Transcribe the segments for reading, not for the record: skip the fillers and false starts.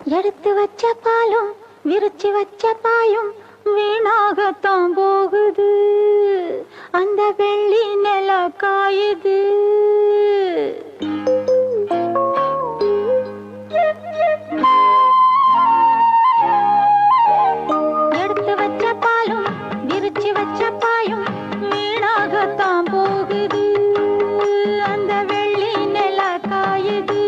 எடுத்து வச்ச பாலும் விரிச்சு வச்ச பாயும் வீணாகத்தான் போகுது. அந்த வெள்ளி நில காயுது. எடுத்து வச்ச பாலும் விரிச்சு வச்ச பாயும் வீணாகத்தான் போகுது. அந்த வெள்ளி நில காயுது.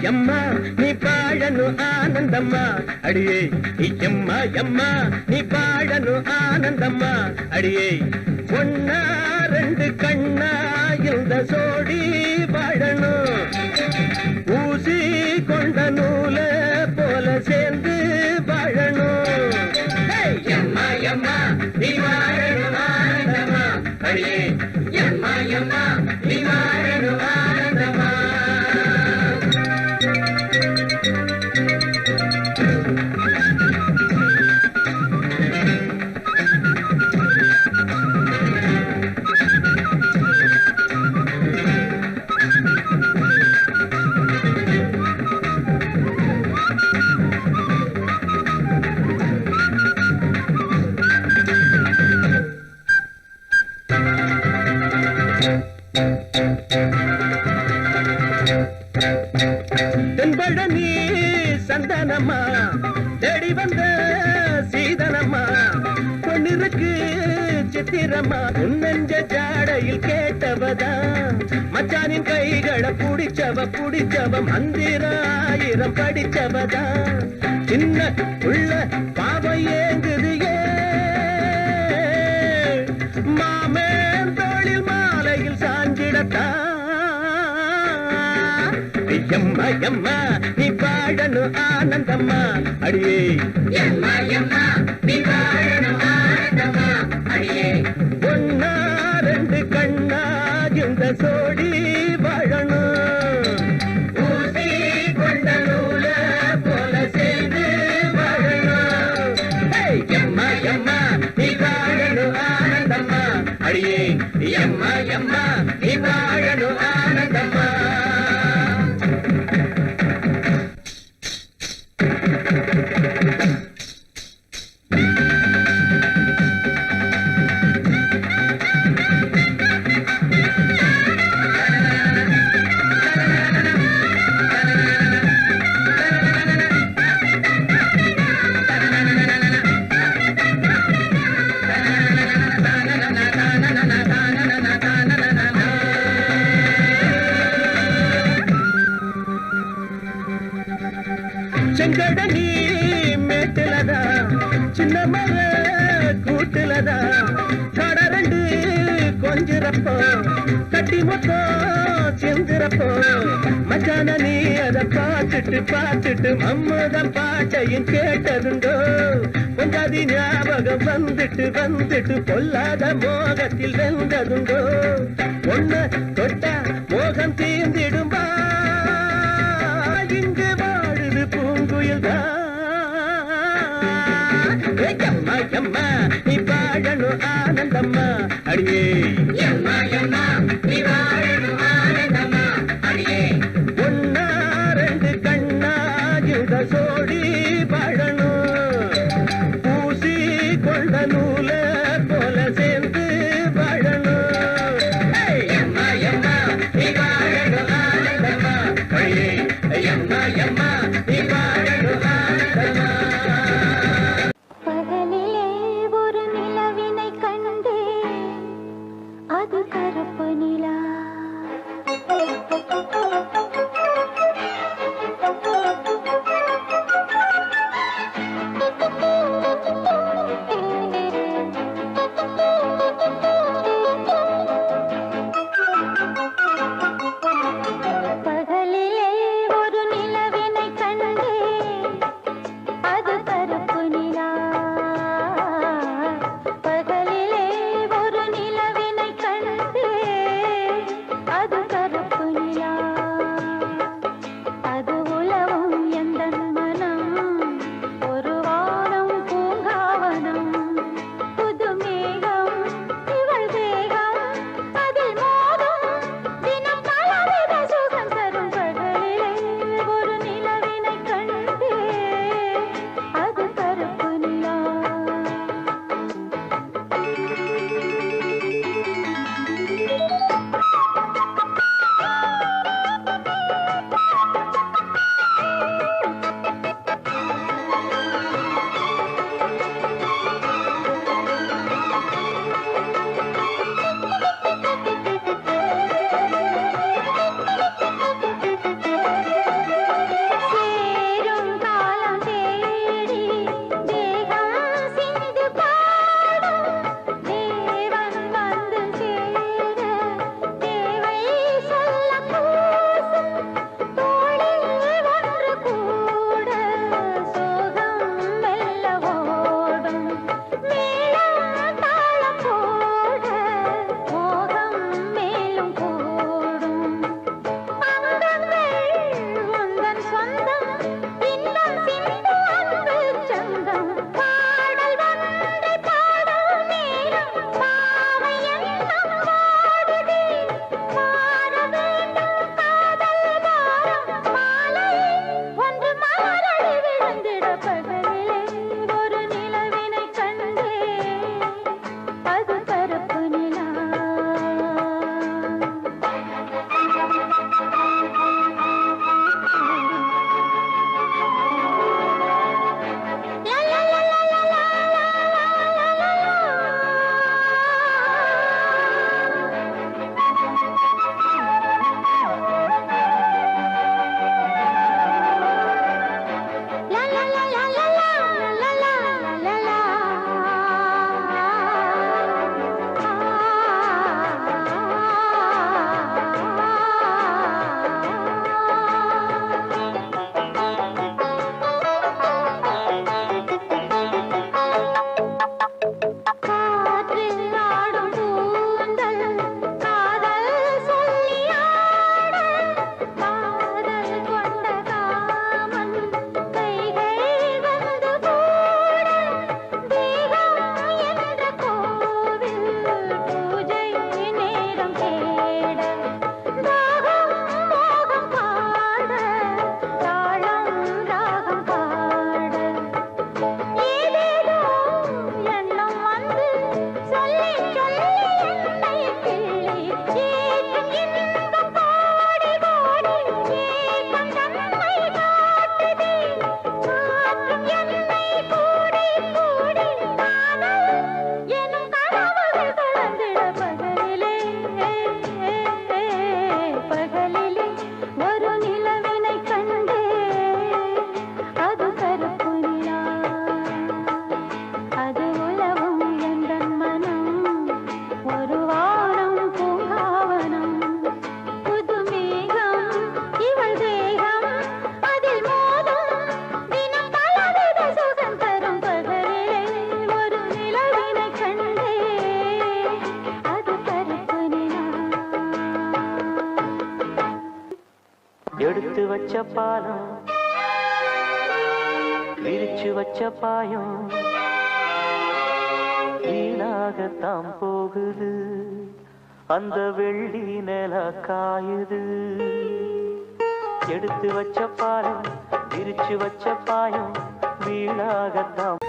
యమ్మా నీ పాడను ఆనందమ్మా అడియే యమ్మా యమ్మా నీ పాడను ఆనందమ్మా అడియే ஒன்னா ரெண்டு கண்ணா இந்த சோடி வாழணும் ஊசி கொண்ட நூல போல சேர்ந்து வாழணும் யம்மா யம்மா நீ வாழணும் ஆனந்தமா அடியே யம்மா யம்மா நீ வாழணும் வந்த சீதனம்மா பொண்ணிருக்கு சித்திரம்மா உன்னெஞ்ச ஜாடையில் கேட்டவதான் மச்சானின் கைகளை புடிச்சவ மந்திராயிரம் படிச்சவதான் சின்ன உள்ள பாவம் ஏங்குது மாமேன் தோளில் மாலையில் சாஞ்சிடத்தான் எம்மா எம்மா நீ வாழணும் ஆனந்தம்மா அடியே எம்மா எம்மா நீ வாழணும் ஆனந்தம்மா அடியே ஒன்னா ரெண்டு கண்ணா இந்த சோடி வாழணும் ஊசி கொண்ட நூல போல சேர்ந்து வாழணும் எம்மா எம்மா நீ வாழணும் ஆனந்தம்மா அடியே எம்மா எம்மா நீ வாழணும் ஆனந்தம்மா செங்கடனி மேட்டுலதா சின்ன மர கூட்டுலதா கடரண்டு கொஞ்சிறப்போ கட்டி மொத்தம் செஞ்சிறப்போ மச்சான நீ அதை பார்த்துட்டு மம்மதம் பாட்டையும் கேட்டதுண்டோ பொஞ்சாதி ஞாபகம் வந்துட்டு பொல்லாத மோகத்தில் வெந்ததுண்டோ ஒண்ணு தொட்டா மோகம் தீர்ந்திடும்பா இங்கு வாழுது பூங்குயில் எம்மா எம்மா நீ வாழணும் ஆனந்தம்மா அடியே எம்மா எம்மா நீ வாழணும் ஆனந்தம்மா அடியே ஒன்னா ரெண்டு கண்ணா இந்த சோடி வாழணும் பூசி கொண்ட நூல போல சேர்ந்து வாழணும் எம்மா எம்மா நீ வாழணும் ஆனந்தம்மா அடியே எம்மா எம்மா நீ வாழணும் ஆனந்தம்மா பகலிலே ஒரு நிலவினை கண்டே அது கருப்பு நிலா வச்ச பாலம் விரிச்சு வச்ச பாயம் வீணாகத்தான் போகுது அந்த வெள்ளி நில காயுது எடுத்து வச்ச பாலம் விரிச்சு வச்ச பாயம் வீணாகத்தான்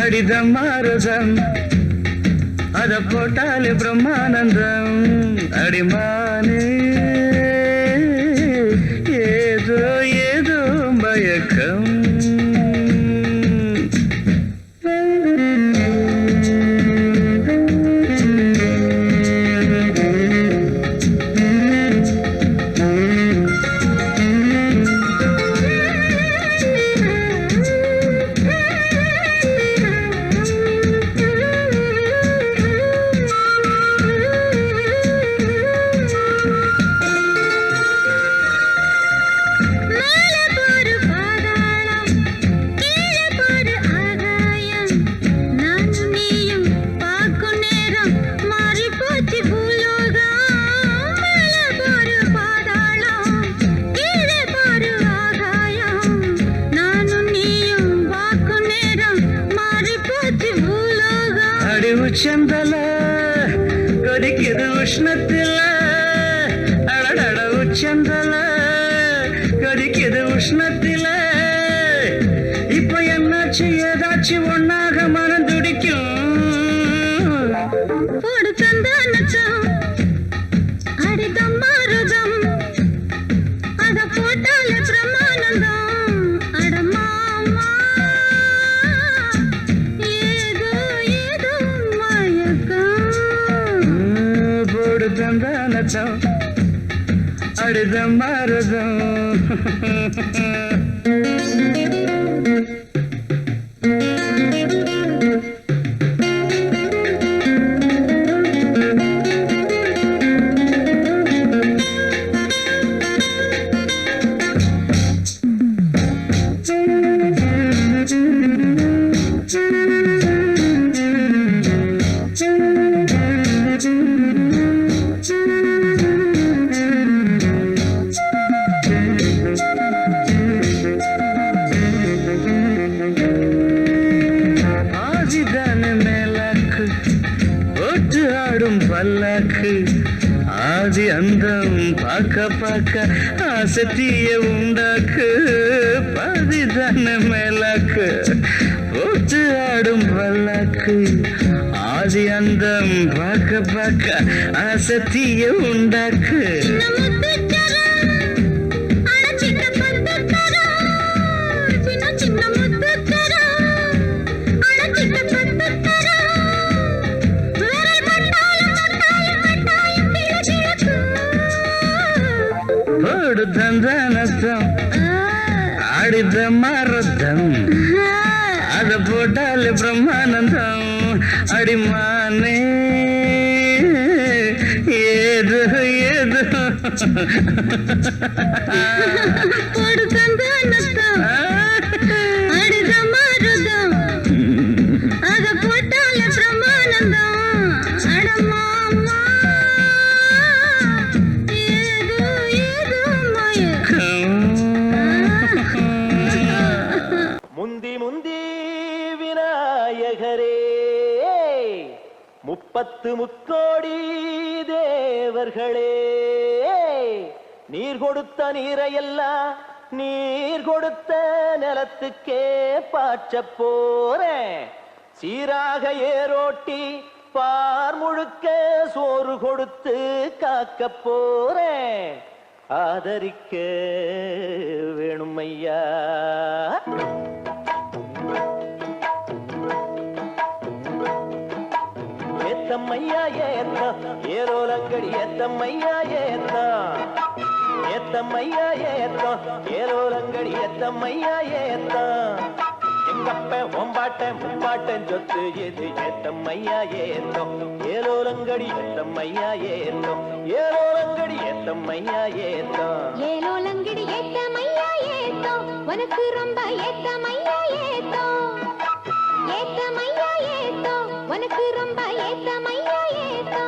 அடிதமாரதம் அத போட்டாலே பிரம்மானந்தம் அடிமானே ஏதோ ஏதோ மயக்கம் உச்சந்தல கொதிக்குது உஷ்ணத்தில அடடட உச்சந்தல கொதிக்குது உஷ்ணத்தில இப்ப என்னாச்சு ஏதாச்சும் ஒன்னாக மனம் துடிக்கும் போடு சந்தானத்தம் அடிதமாருதம் அத போட்டாலே பிரமானந்தம் அடமாமா ஏதோ ஏதோ மயக்கம் போடு சந்தானத்தம் அடிதமாருதம் பல்லாக்கு ஆதி அந்தம் பார்க்க பார்க்க ஆசத்திய உண்டாக்கு பதிதான மேலாக்கு ஒத்து ஆடும் பல்லாக்கு ஆதி அந்தம் பார்க்க பார்க்க ஆசத்திய உண்டாக்கு தந்தானத்தம் ஆடித மரத்தம் அத போட்டாலே பிரம்மானந்தம் அடிமானே ஏதோ ஏதோ போடு சந்தானத்தம் அடித மரத்தம் அத போட்டாலே பிரம்மானந்தம் அடமாமா முந்தி முந்தி விநாயகரே முப்பத்து முக்கோடி தேவர்களே நீர் கொடுத்த நீரையெல்லாம் நீர் கொடுத்த நிலத்துக்கே பாய்ச்ச போறேன் சீராக ஏரோட்டி பார் முழுக்க சோறு கொடுத்து காக்க போறேன் ஆதரிக்க வேணும் ஐயா. ஏத்தம்மையா ஏத்தம் ஏரோலங்கடி ஏத்தம்மையா ஏத்தம் ஏத்தம்மையா ஏத்தம் ஏரோலங்கடி ஏத்தம்மையா ஏத்தம் எங்கப்ப ஒம்பாட்டன் முப்பாட்டன் சொத்து எது ஏத்தம்மையா ஏத்தம் ஏரோலங்கடி ஏத்தம்மையா ஏத்தம் ஏரோலங்கடி ஏத்தம்மையா ஏத்தம் ஏலோலங்கடி ஏத்தமையா ஏத்தோ உனக்கு ரொம்ப ஏத்தமையா ஏத்தோ ஏத்தமையா ஏத்தோ உனக்கு ரொம்ப ஏத்தமையா ஏத்தோ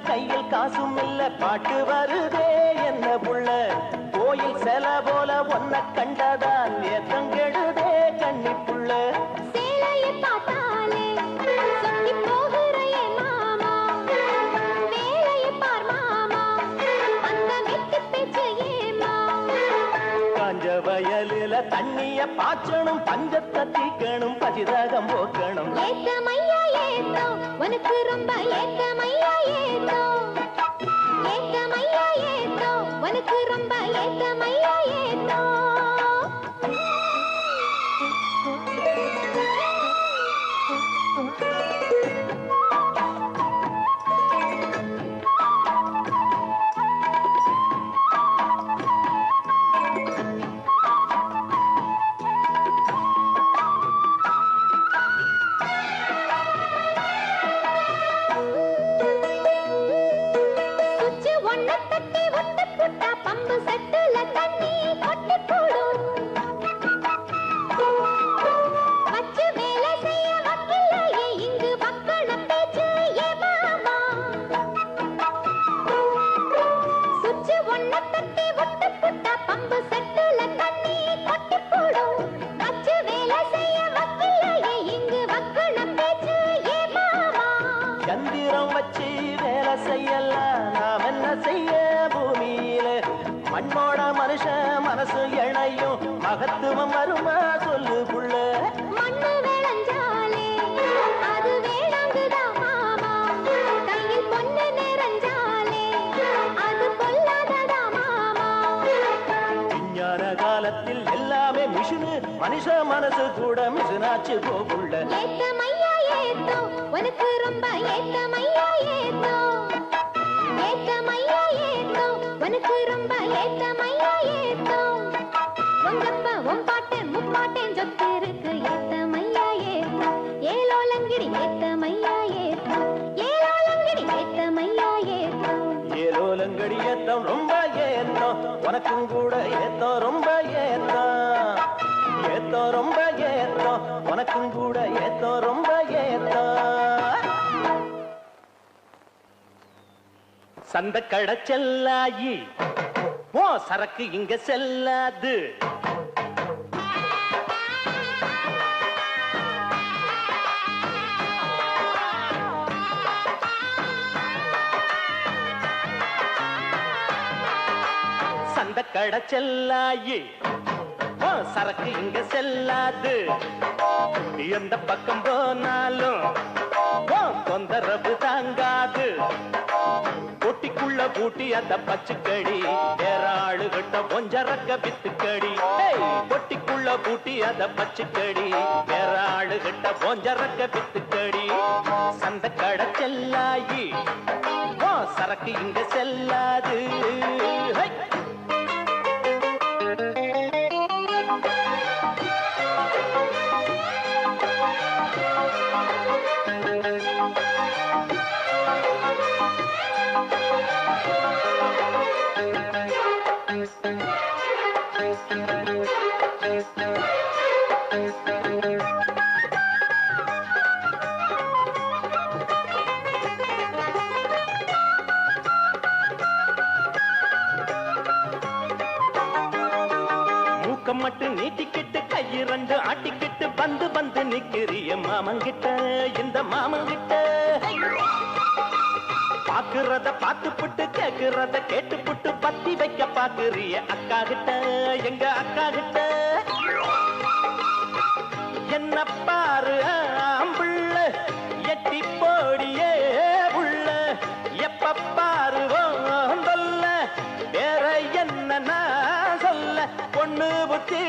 கையில் காசும் இல்ல பாட்டு வருதே என்ன புள்ள கோயில் செல போல ஒன்ன கண்டதான் ஏத்தம் கெடுதே கண்ணி புள்ள சேலையை பார்த்தாலே சொக்கி போகிறையே மாமா வேலையை பார் மாமா அந்த வெட்டி பேச்சு ஏமா காஞ்ச வயலில தண்ணிய பாய்ச்சணும் பஞ்சத்தை தீக்கணும் பசிதாகம் போக்கணும் ஏத்தமையா ஏத்தோ உனக்கு ரொம்ப ஏத்தமையா ஏத்தோ ஏத்தமையா ஏத்தோ உனக்கு ரொம்ப ஏத்தமையா ஏத்தோ பம்பு செட்டுல தண்ணி கொட்டி போடும் வச்சு வேலை செய்ய வக்கில்லையே இங்கு வக்கண பேச்சு ஏமாமா சுச்சு ஒன்ன தட்டி ஒட்டு புட்டா பம்பு செட்டுல தண்ணி கொட்டி போடும் வச்சு வேலை செய்ய வக்கில்லையே இங்கு வக்கண பேச்சு ஏமாமா சந்திரம் வச்சு வேலை செய்யலாம் நாம் என்ன செய்ய பூமியில மண்ணோட மனுஷன் மனசு இணையும் மகத்துவம் வருமா சொல்லு புள்ள மண்ணு விளைஞ்சாலே அது வேளாங்குதான் மாமா கையில் பொண்ணு நிறைஞ்சாலே அது பொல்லாததா மாமா விஞ்ஞான காலத்தில் எல்லாமே மிஷினு மனுஷ மனசு கூட மிஷினாச்சு போகுள்ள ஏத்தமையா ஏத்தோ உனக்கு ரொம்ப ஏத்தமையா ஏத்தோ ஏத்தமையா ஏத்தோ உனக்கு ரொம்ப ஏத்தமையா ஏத்தோ உங்கப்ப உம்பாட்டன் முப்பாட்டன் சொத்து இருக்கு ஏத்தமையா ஏத்தோ ஏலோலங்கிடி ஏத்தமையா ஏத்தோ ஏலோலங்கிடி ஏத்தமையா ஏத்தோ ஏலோலங்கடி ஏத்தம் ரொம்ப ஏத்தம் உனக்கும் கூட ஏத்தம் ரொம்ப ஏத்தம் ஏத்தம் ரொம்ப ஏத்தம் உனக்கும் கூட ஏத்தம் ரொம்ப ஏத்தம் சந்த கடை செல்லாயி ஓ சரக்கு இங்க செல்லாது சந்த கடை செல்லாயி ஓ சரக்கு இங்க செல்லாது எந்த பக்கம் போனாலும் ஓ தொந்தரவு தாங்காது பொட்டிக்குள்ள பூட்டி அந்த பச்சுக்கடி வேற ஆளுகிட்ட கொஞ்சரக்க வித்துக்கடி பொட்டிக்குள்ள பூட்டி அந்த பச்சுக்கடி வேற ஆளுகிட்ட கொஞ்சரக்க வித்துக்கடி சந்த கடை செல்லாயி ஓ சரக்கு இங்க செல்லாது ஹை! மூக்கம் மட்டும் நீட்டிக்கிட்டு கையிரண்டு ஆட்டிக்கிட்டு வந்து வந்து நிக்கிறிய மாமங்கிட்ட இந்த மாமங்கிட்ட பாக்குறத பார்த்துப்புட்டு கேக்குறத கேட்டுப்புட்டு பத்தி வைக்க பாக்குறிய அக்கா கிட்ட எங்க அக்கா கிட்ட என்ன பாரு ஆம்புள்ள எட்டி போடியே உள்ள எப்ப பாருவோம் சொல்ல வேற என்ன நான் சொல்ல பொண்ணு புத்தி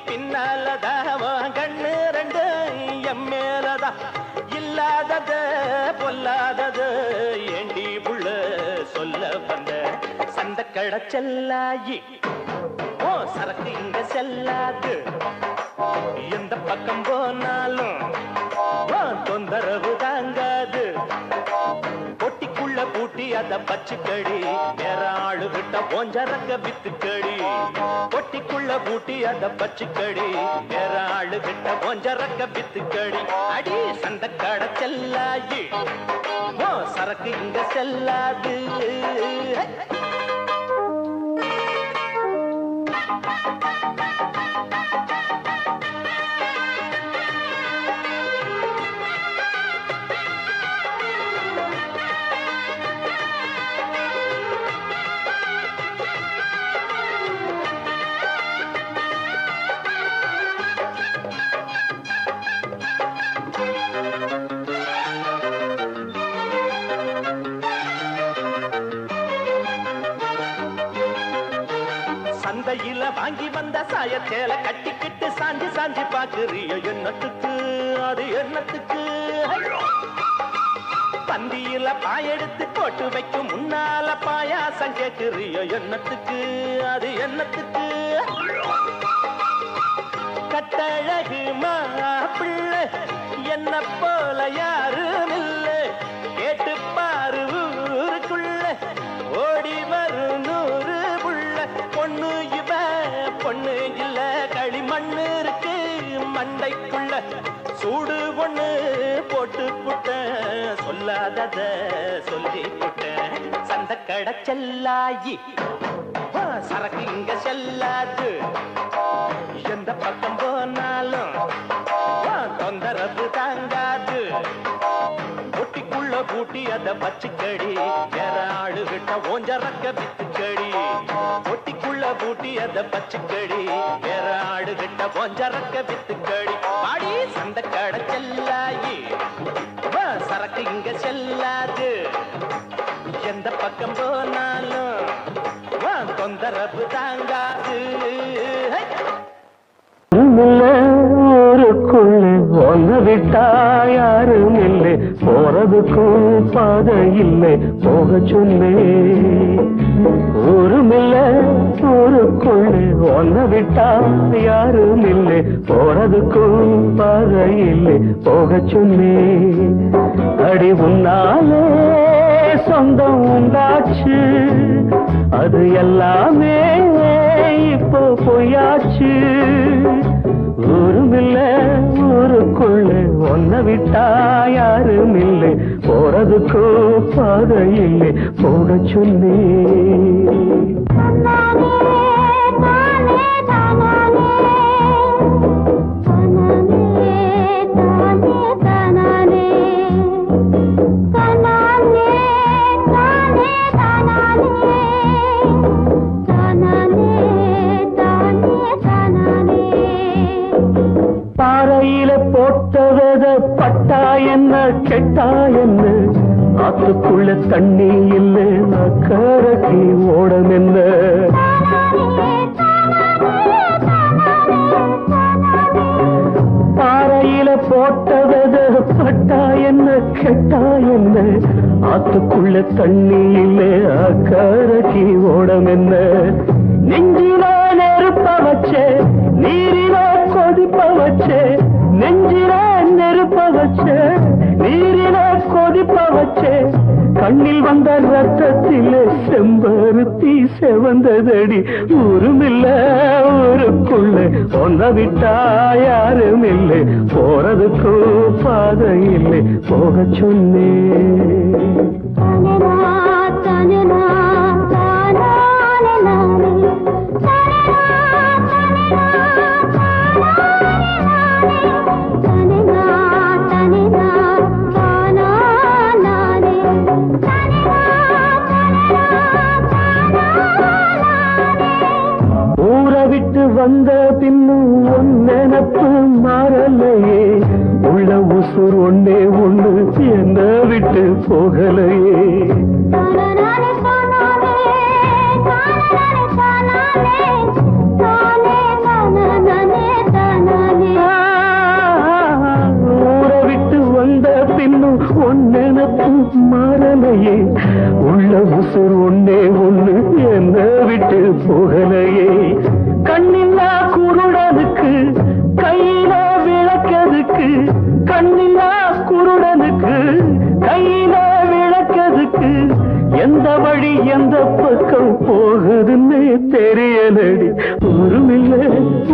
பின்னாலதான் கண்ணு ரெண்டு எம் மேலதான் இல்லாதது பொல்லாதது ஏண்டி புள்ள சொல்ல வந்த சந்த கடச்செல்லாயி ஓ சரக்கு இங்க செல்லாது எந்த பக்கம் போனாலும் தொந்தரவு தாங்காது பொட்டிக்குள்ள பூட்டி அத பச்சுக்கடி வேற ஆளு விட்ட போஞ்சரக்க வித்துக்கடி பொட்டிக்குள்ள பூட்டி அத பச்சுக்கடி வேற ஆளு விட்ட போஞ்சரக்க வித்துக்கடி அடி சந்த கடை செல்லாயி ஓ சரக்கு இங்க செல்லாது சந்தையில வாங்கி வந்த சாயச்சேல கட்டிக்கிட்டு சாஞ்சி சாஞ்சி பாக்குறியோ எண்ணத்துக்கு அது எண்ணத்துக்கு பந்தியில பாயெடுத்து போட்டு வைக்கும் முன்னால பாயாசம் கேட்கிறியோ எண்ணத்துக்கு அது எண்ணத்துக்கு கட்டழகு மாப்பிள்ளை என்ன போல யாரும் இல்ல கேட்டு பாரு ஊருக்குள்ள ஓடி வரும் 100 புள்ள பொண்ணு இவ பொண்ணு இல்ல களிமண்ணு இருக்கு மண்டைக்குள்ள சூடு ஒண்ணு போட்டு புட்ட சொல்லாதத சொல்லி புட்ட சந்த கடை செல்லாயி சரக்கு இங்க செல்லாது எந்த பக்கம் போனாலும் தொந்தரவு தாங்காது பொட்டிக்குள்ள பூட்டி அத பச்சுக்கடி வேற ஆளு விட்ட ஓஞ்சரக்க வித்துக்கடி பொட்டிக்குள்ள பூட்டி அத பச்சுக்கடி வேற ஆளு விட்ட ஓஞ்சரக்க வித்துக்கடி பாடி சந்த கடை செல்லாயி சரக்கு இங்க செல்லாது எந்த பக்கம் போனாலும் தொந்தரவு தாங்காது ஊருக்குள்ளே ஒன்று விட்டா யாரும் இல்லை போறதுக்கும் பாதை இல்லை போக சொன்னே ஊருமில்ல ஊருக்குள்ளே ஒன்று விட்டா யாரும் இல்லை போறதுக்கும் பாதை இல்லை போக சொன்னே அடி உன்னாலே சொந்தம் உண்டாச்சு அது எல்லாமே இப்போ பொய்யாச்சு ஊருமில்ல ஊருக்குள்ள ஒன்ன விட்டா யாரும் இல்லை போறதுக்கோ பாதை இல்லை போக சொன்னே பாறையில போட்டவத பட்டா என்ன கெட்டா என்ன ஆத்துக்குள்ள தண்ணி இல்லை கரக்கி ஓடம் என்ன பாறையில போட்டவத பட்டா என்ன கெட்டா என்ன ஆத்துக்குள்ள தண்ணி இல்லை கரக்கி ஓடம் என்ன நெஞ்சில நெருப்ப வச்சே நீரில கொதிப்ப வச்சே நெஞ்சில நெருப்ப வச்சே நீரில கொதிப்ப வச்சே கண்ணில் வந்த ரத்தத்திலே செம்பருத்தி செவந்ததடி. ஊருமில்ல ஊருக்குள்ள ஒன்ன விட்டா யாரும் இல்லை, போறதுக்கும் பாதை இல்லை, போக சொன்னேன். வந்த பின்னும் உன் நினப்பு மாறலையே, உள்ள உசுர் ஒன்னே ஒண்ணு என்ன விட்டு போகலையே. ஊரை விட்டு வந்த பின்னும் உன் நினப்பு மாறலையே, உள்ள உசுர் ஒன்னே ஒண்ணு என்ன விட்டு போகலையே. கண்ணில்லா குருடனுக்கு கையில விளக்கதுக்கு, கண்ணில்லா குருடனுக்கு கையில விளக்கதுக்கு, எந்த வழி எந்த பக்கம் போகுதுன்னு தெரியலடி. ஊருமில்லை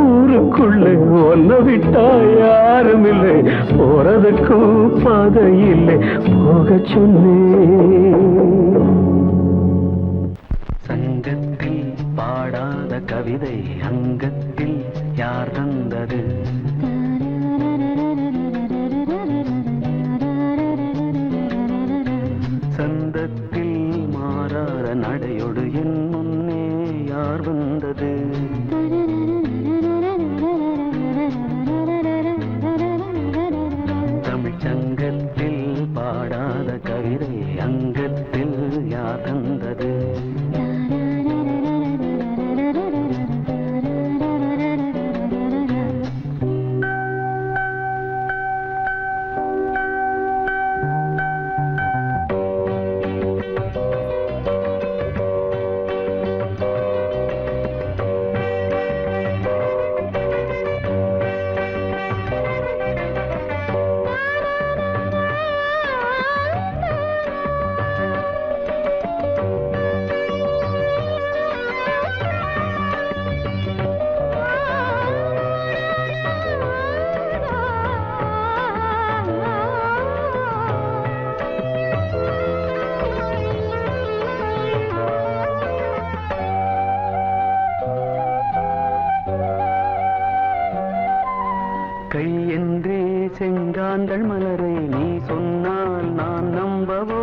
ஊருக்குள்ள ஒன்ன விட்டா யாரும் இல்லை, போறதுக்கும் பாதை இல்லை, போக சொன்னேன். சங்கத்தில் பாடாத கவிதை அங்கத்தில் யார் தந்தது? சந்தத்தில் மாறாத நடையோடு என் முன்னே யார் வந்தது? தமிழ் சங்கத்தில் பாடாத கவிதை அங்கத்தில் யார் தந்தது? கையென்றே செங்காந்தள் மலரை நீ சொன்னால் நான் நம்பவோ?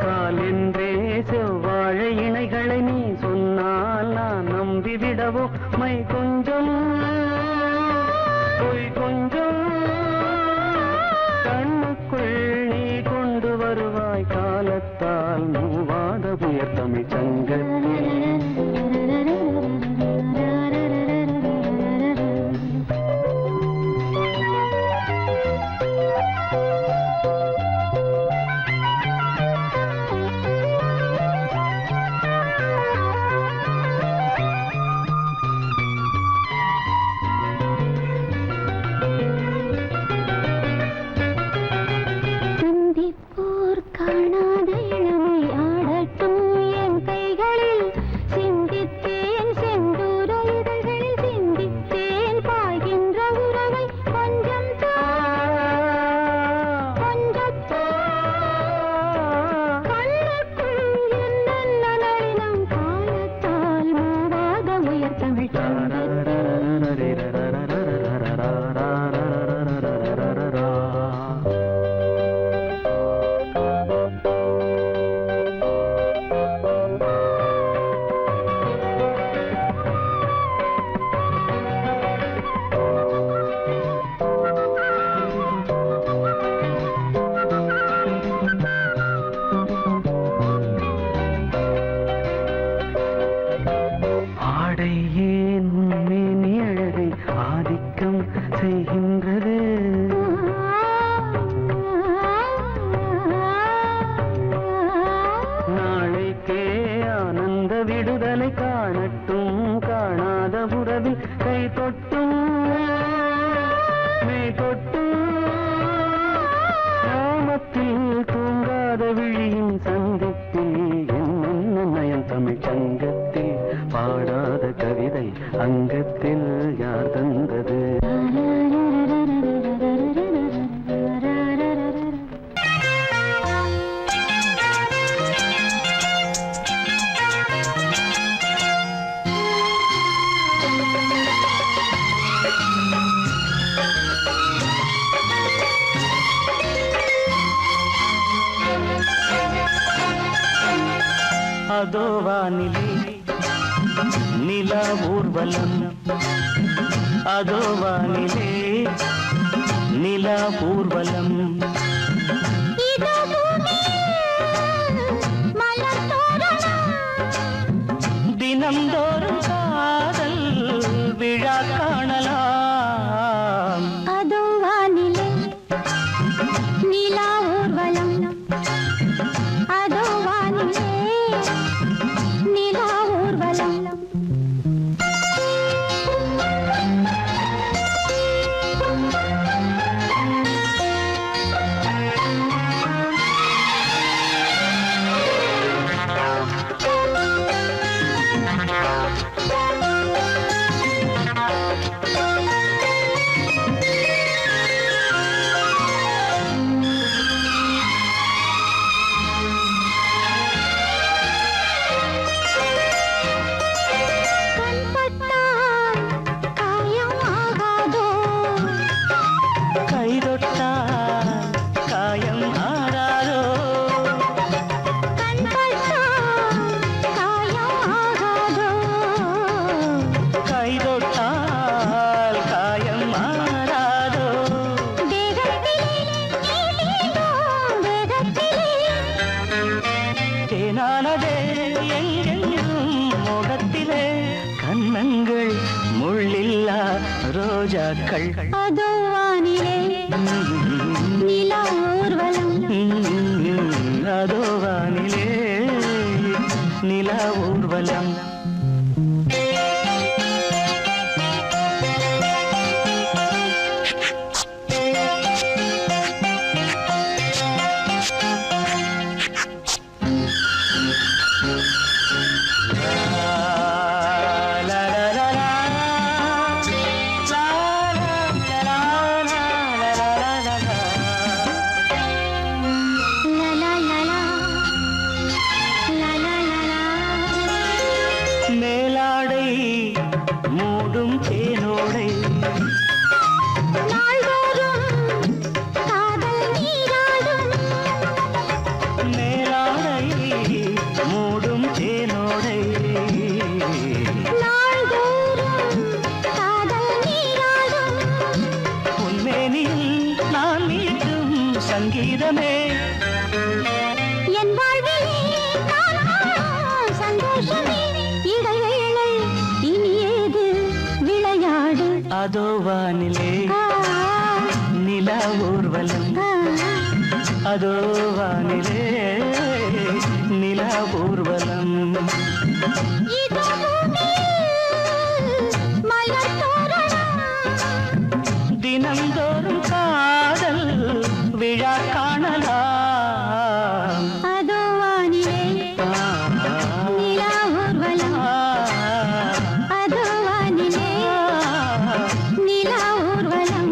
கால் என்றே செவ்வாழை இணைகளை நீ சொன்னால் நான் நம்பிவிடவோ? மை கொஞ்சம் பொய் கொஞ்சம் கண்ணுக்குள் நீ கொண்டு வருவாய், காலத்தால் மூவாத புயர் தமிழ் சங்கத்தில். காணாத இளமை ஆடட்டும் என் கைகள் அதோ வானிலே நிலா ஊர்வலம், அதோ வானிலே நிலா ஊர்வலம். இதோ பூமியில் மலர் தோரணம், தினம்தோறும் காதல் விழா காணலாம். அதோ வானிலே நிலா ஊர்வலம், அதோ வானிலே நிலா ஊர்வலம். கண்பட்டால் காயம் ஆகாதோ, கைதொட்டால் காயம் ஆறாதோ, கண்பட்டால் காயம் ஆகாதோ, கைதொட்டால் காயம் ஆறாதோ. தேகத்திலே நீதேனும் வேகத்திலே, தேனானதே எங்கெங்கும் முகத்திலே, கன்னங்கள் முள்ளில்லா ரோஜாக்கள். அதோ வானிலே நிலா ஊர்வலம், அதோ வானிலே நிலா ஊர்வலம். லலா லலா லலா லலா. மேலாடை மூடும் தேனோடை, நாள்தோறும் காதல் நீராடும், மேலாடை மூடும் தேனோடை, நாள்தோறும் காதல் நீராடும். உன்மேனில் நான் மீட்டும் சங்கீதமே, என் வாழ்விலே நான் காணும் சந்தோஷமே, இடைவேளை இனி ஏது விளையாடு. அதோ வானிலே ஆ, நிலா ஊர்வலம், ஆ, அதோ வானிலே நிலா ஊர்வலம். இதோ பூமியில் மலர் தோரணம், தினம்தோறும் காதல் விழா காணலாம். அதோ வானிலே நிலா ஊர்வலம், அதோ வானிலே நிலா ஊர்வலம்.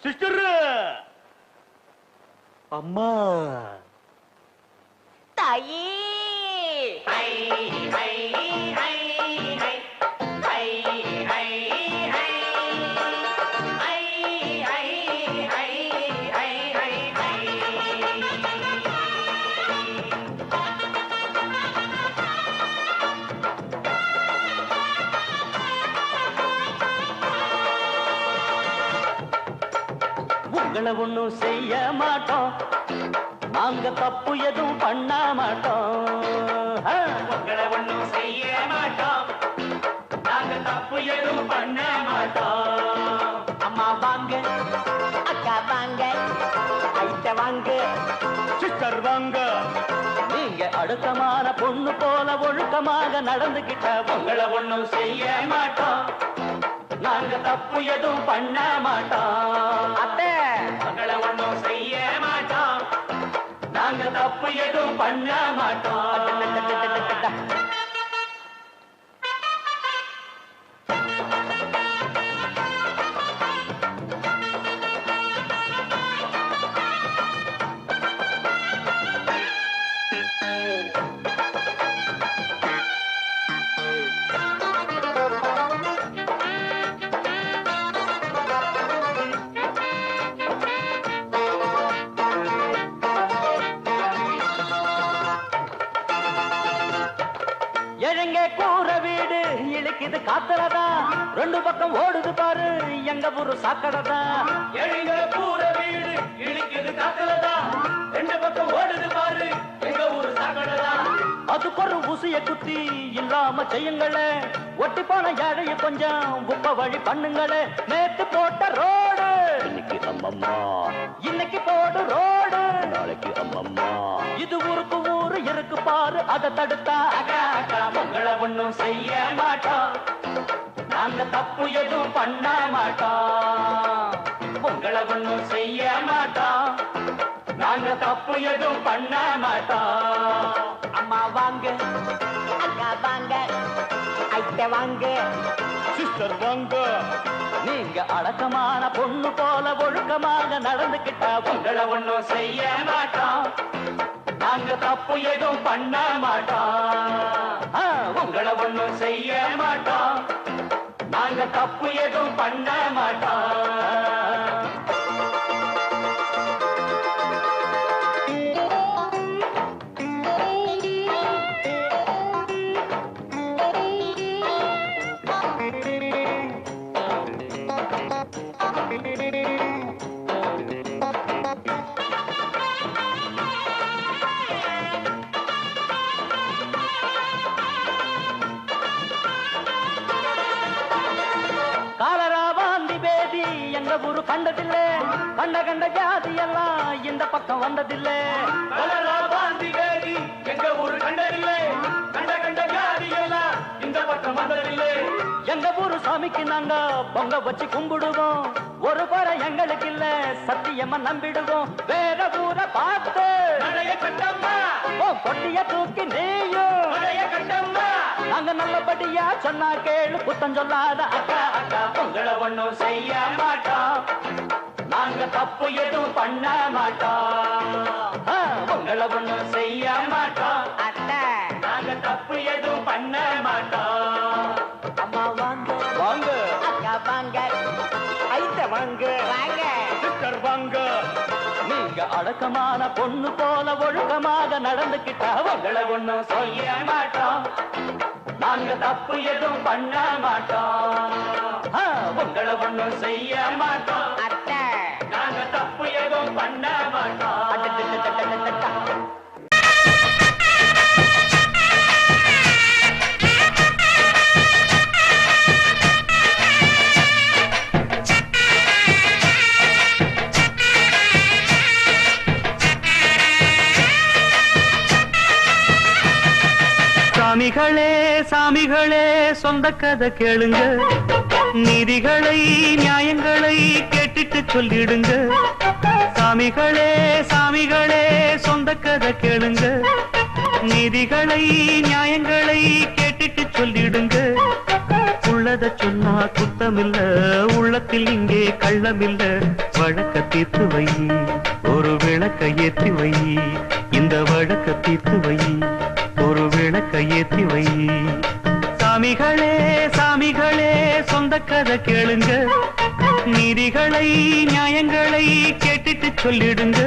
சிஸ்டர் அம்மா தாயே உங்களை ஒண்ணும் செய்ய மாட்டோம், நாங்க தப்பு எதுவும் பண்ண மாட்டோம். உங்களை ஒண்ணும் செய்ய மாட்டோம், நாங்க தப்பு எதுவும் பண்ண மாட்டோம். அம்மா வாங்க, அக்கா வாங்க ஐட்ட வாங்க, சிஸ்டர் வாங்க. நீங்க அடுத்தமான பொண்ணு போல ஒழுக்கமாக நடந்துகிட்ட உங்களை ஒண்ணும் செய்ய மாட்டோம், நாங்க தப்பு எதுவும் பண்ண மாட்டோம். அத்தை உங்களை ஒண்ணும் செய்ய மாட்டோம், நாங்க தப்பு எதுவும் பண்ண மாட்டோம். எங்க கூற வீடு இழுக்குது காத்துலதான், ரெண்டு பக்கம் ஓடுது பாரு எங்க ஊரு சாக்கடைதான். எங்க கூற வீடு இழுக்குது காத்துலதான், ரெண்டு பக்கம் ஓடுது பாரு எங்க ஊரு சாக்கடைதான். அதுக்கு ஒரு ஊசிய குத்தி இல்லாம செய்யுங்களே, ஒட்டி போன ஏழைய கொஞ்சம் உப்ப வழி பண்ணுங்களே. நேத்து போட்ட ரோடு இன்னைக்கு அம்மம்மா, இன்னைக்கு போடு ரோடு நாளைக்கு அம்மம்மா. இது ஊருக்கு ஊரு இருக்கு பாரு, அதை தடுத்தா அக்கா அக்கா உங்களை ஒண்ணும் செய்ய மாட்டோம், நாங்க தப்பு எதுவும் பண்ண மாட்டோம். உங்களை ஒண்ணும் செய்ய மாட்டோம், நாங்க தப்பு எதுவும் பண்ண மாட்டோம். அம்மா வாங்க, அக்கா வாங்க, ஐட்ட வாங்க, சிஸ்டர் வாங்க. நீங்க அடக்கமான பொண்ணு போல ஒழுக்கமாக நடந்துகிட்டா உங்களை ஒண்ணும் செய்ய மாட்டோம், நாங்க தப்பு எதுவும் பண்ண மாட்டோம். உங்களை ஒண்ணும் செய்ய மாட்டோம், நாங்க தப்பு எதுவும் பண்ண மாட்டோம். ஊரு கண்டதில்லை, கண்ட கண்ட ஜாதி எல்லாம் இந்த பக்கம் வந்ததில்லை. எங்க ஊரு கண்டதில்லை, கண்ட கண்ட ஜாதி எல்லாம் இந்த பக்கம் வந்ததில்லை. எங்க ஊரு சாமிக்கு நாங்க பொங்க வச்சு கும்பிடுவோம், ஒரு குறை எங்களுக்கு இல்ல சத்தியமா நம்பிடுவோம். வேற ஊரை பார்த்து நடைய கட்டம்மா, பொட்டிய தூக்கி நீயும் நடைய கட்டம்மா. நாங்க நல்லபடியா சொன்னா கேளு, குத்தம் சொல்லாத அக்கா அக்கா உங்களை ஒண்ணும் செய்ய மாட்டோம், நாங்க தப்பு எதுவும் பண்ண மாட்டோம். உங்களை ஒண்ணும் செய்ய மாட்டோம், அத்தை நாங்க தப்பு எதுவும் பண்ண மாட்டோம். அம்மா வாங்க, வாங்க, அக்கா வாங்க, ஐட்ட வாங்க, வாங்க, சிஸ்டர் வாங்க. நீங்க அடக்கமான பொண்ணு போல ஒழுக்கமாக நடந்துகிட்டா உங்களை ஒண்ணும் செய்ய மாட்டோம், நாங்க தப்பு எதுவும் பண்ண மாட்டோம். உங்களை ஒண்ணும் செய்ய மாட்டோம், அத்தை நாங்க தப்பு எதுவும் பண்ண மாட்டோம். சாமிகளே சாமிகளே சொந்த கதை கேளுங்க, நீதிகளை நியாயங்களை கேட்டுட்டு சொல்லிடுங்க. சாமிகளே சாமிகளே சொந்த கதை கேளுங்க, நீதிகளை நியாயங்களை கேட்டுட்டு சொல்லிடுங்க. உள்ளத சொன்னா குத்தமில்ல, உள்ளத்தில் இங்கே கள்ளமில்ல. வழக்க தீர்த்து வை, ஒரு விளக்க ஏற்றி வை, இந்த வழக்க தீர்த்து வை, ஒரு விளக்க ஏற்றி வை. சாமிகளே சாமிகளே சொந்த கதை கேளுங்க, நீதிகளை நியாயங்களை கேட்டுட்டு சொல்லிடுங்க.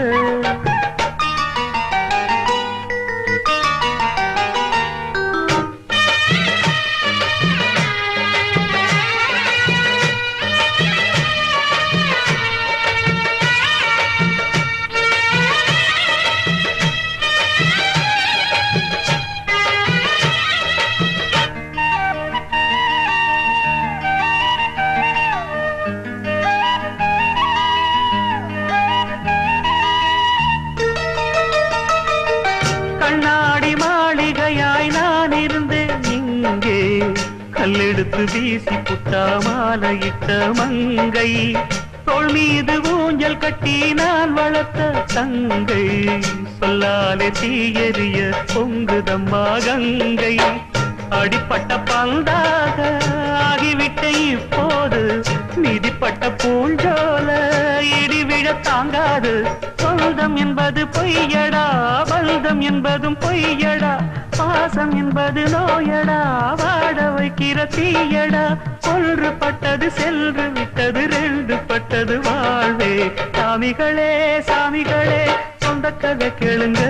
கல்லெடுத்து வீசி புட்டா மாலையிட்ட மங்கை, தோள் மீது ஊஞ்சல் கட்டி நான் வளர்த்த தங்கை, சொல்லாலே தீயறிய பொங்குதம்மா கங்கை. அடிப்பட்ட பந்தாக ஆகிவிட்ட இப்போது, மிதிப்பட்ட பூஞ்சோல இடிவிழ தாங்காது. சொந்தம் என்பது பொய்யடா, பந்தம் என்பதும் பொய்யடா, பாசம் என்பது நோயடா, வாட வைக்கிற தீயடா. கொன்று பட்டது சென்று விட்டது, ரெண்டு பட்டது வாழ்வே. சாமிகளே சாமிகளே சொந்த கதை கேளுங்க,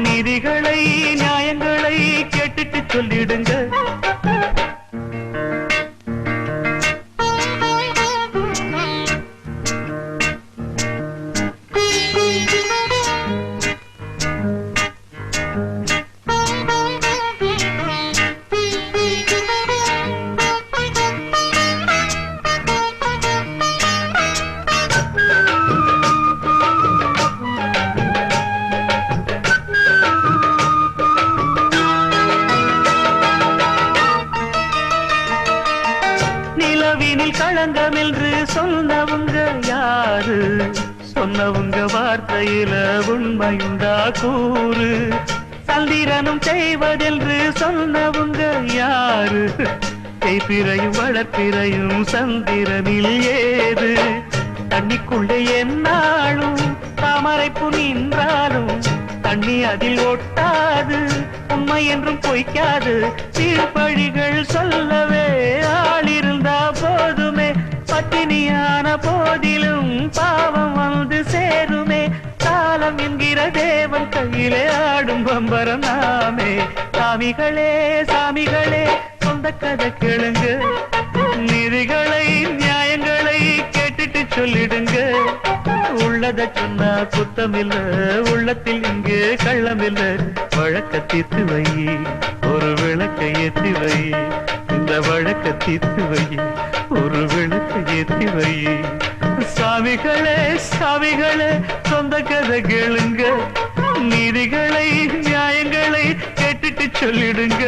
நீதிகளை நியாயங்களை கேட்டுட்டு சொல்லிடுங்க. சொன்னவங்க வார்த்தையில உண்மையுண்டா கூறு சந்திரனும் செய்வதென்று சொன்னவங்க யாரு தேய்பிறையும் வளர்ப்பிறையும் சந்திரனில் ஏது தண்ணிக்குள்ளே என்னாலும் தாமரைப்பு நின்றாலும் தண்ணி அதில் ஒட்டாது உண்மை என்றும் பொய்க்காது சீர்பழிகள் சொல்லவே ஆளிருந்தா போதுமே பட்டினியான போதிலும் பாவம் வந்து சேருமே காலம் என்கிற தேவன் கையிலே ஆடும் பம்பரம் நாமே சாமிகளே சாமிகளே சொந்த கதை கேளுங்க நீதிகளை நியாயங்களை கேட்டுட்டு சொல்லிடுங்க உள்ளத சொன்னா குத்தமில்ல உள்ளத்தில் இங்கே கள்ளமில்ல வழக்க தீர்த்து வை ஒரு விளக்கை ஏற்றி வை இந்த வழக்க தீர்த்து வை ஒரு விளக்கை ஏற்றி வை சாமிகளே சாமிகளே சொந்த கதை கேளுங்க நீதிகளை நியாயங்களை கேட்டுட்டு சொல்லிடுங்க